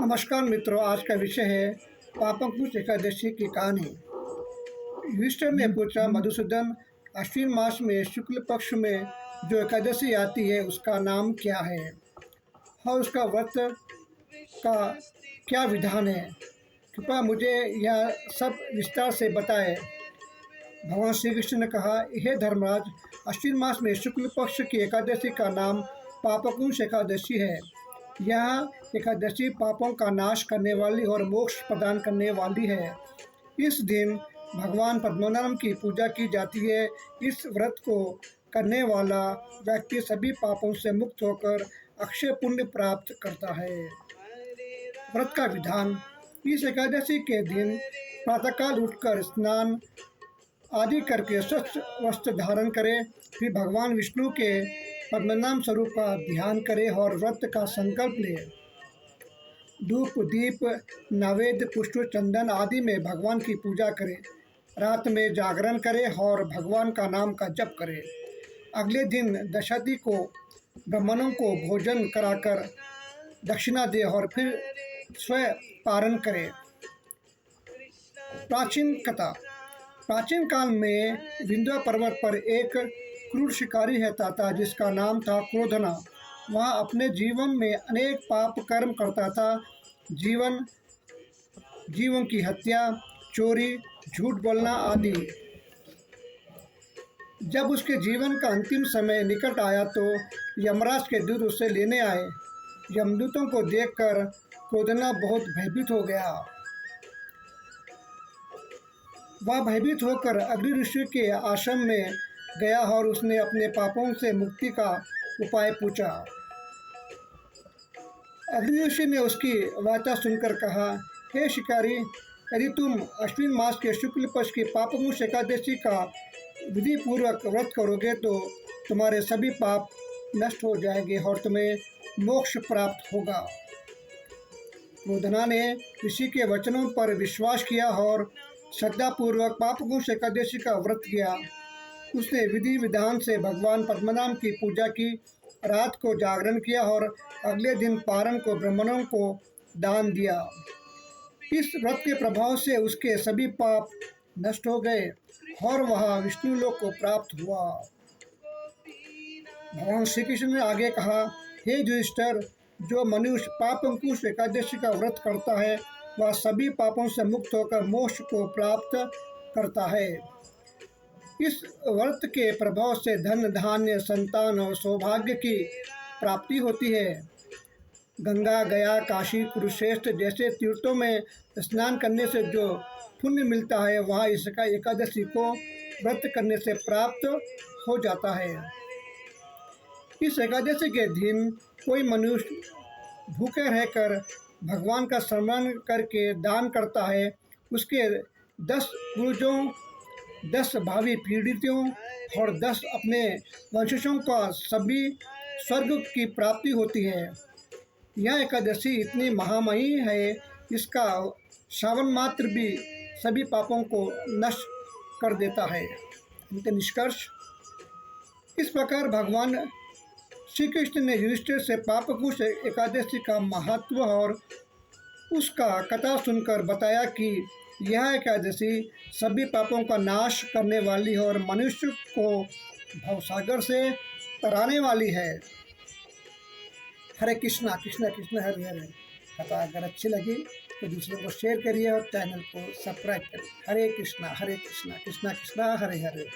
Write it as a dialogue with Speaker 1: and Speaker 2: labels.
Speaker 1: नमस्कार मित्रों, आज का विषय है पापंकुश एकादशी की कहानी। युधिष्ठिर ने पूछा, मधुसूदन, अश्विन मास में शुक्ल पक्ष में जो एकादशी आती है उसका नाम क्या है और उसका व्रत का क्या विधान है? कृपया मुझे यह सब विस्तार से बताएं। भगवान श्री कृष्ण ने कहा, हे धर्मराज, अश्विन मास में शुक्ल पक्ष की एकादशी का नाम पापंकुश एकादशी है। यह एकादशी पापों का नाश करने वाली और मोक्ष प्रदान करने वाली है। इस दिन भगवान पद्मनाभ की पूजा की जाती है। इस व्रत को करने वाला व्यक्ति सभी पापों से मुक्त होकर अक्षय पुण्य प्राप्त करता है। व्रत का विधान: इस एकादशी के दिन प्रातःकाल उठकर स्नान आदि करके स्वच्छ वस्त्र धारण करें। फिर भगवान विष्णु के पद्मनाभ स्वरूप का ध्यान करें और व्रत का संकल्प लें। धूप, दीप, नैवेद्य, पुष्प, चंदन आदि में भगवान की पूजा करें। रात में जागरण करें और भगवान का नाम का जप करें। अगले दिन दशरथी को ब्राह्मणों को भोजन कराकर दक्षिणा दें और फिर स्वयं पारण करें। प्राचीन कथा: प्राचीन काल में विंध्य पर्वत पर एक क्रूर शिकारी रहता था जिसका नाम था क्रोधना। वह अपने जीवन में अनेक पाप कर्म करता था। जीवन की हत्या, चोरी, झूठ बोलना आदि। जब उसके जीवन का अंतिम समय निकट आया तो यमराज के दूत उसे लेने आए। यमदूतों को देखकर क्रोधना बहुत भयभीत हो गया। वह भयभीत होकर अग्नि ऋषि के आश्रम में गया और उसने अपने पापों से मुक्ति का उपाय पूछा। अग्नि ऋषि ने उसकी वार्ता सुनकर कहा, हे शिकारी, यदि तुम अश्विन मास के शुक्ल पक्ष की पापंकुश एकादशी का विधि पूर्वक व्रत करोगे तो तुम्हारे सभी पाप नष्ट हो जाएंगे और तुम्हें मोक्ष प्राप्त होगा। क्रोधना ने ऋषि के वचनों पर विश्वास किया और श्रद्धापूर्वक पापंकुश एकादशी का व्रत किया। उसने विधि विधान से भगवान पद्मनाभ की पूजा की, रात को जागरण किया और अगले दिन पारण को ब्राह्मणों को दान दिया। इस व्रत के प्रभाव से उसके सभी पाप नष्ट हो गए और वह विष्णु लोक को प्राप्त हुआ। भगवान श्री कृष्ण ने आगे कहा, हे युधिष्ठिर, जो मनुष्य पापंकुश एकादशी का व्रत करता है वह सभी पापों से मुक्त होकर मोक्ष को प्राप्त करता है। इस व्रत के प्रभाव से धन, धान्य, संतान और सौभाग्य की प्राप्ति होती है। गंगा, गया, काशी, कुरुक्षेत्र जैसे तीर्थों में स्नान करने से जो पुण्य मिलता है वह इसका एकादशी को व्रत करने से प्राप्त हो जाता है। इस एकादशी के दिन कोई मनुष्य भूखे रहकर भगवान का स्मरण करके दान करता है, उसके 10 पूर्वजों, 10 भावी पीढ़ियों और 10 अपने वंशजों का सभी स्वर्ग की प्राप्ति होती है। यह एकादशी इतनी महामयी है, इसका श्रवण मात्र भी सभी पापों को नष्ट कर देता है। अंत निष्कर्ष: इस प्रकार भगवान श्री कृष्ण ने युधिष्ठिर से पापंकुश एकादशी का महत्व और उसका कथा सुनकर बताया कि यह एकादशी सभी पापों का नाश करने वाली है और मनुष्य को भवसागर से तराने वाली है। हरे कृष्णा कृष्णा कृष्णा हरे हरे। कथा अगर अच्छी लगी तो दूसरों को शेयर करिए और चैनल को सब्सक्राइब करिए। हरे कृष्णा कृष्णा कृष्णा हरे हरे।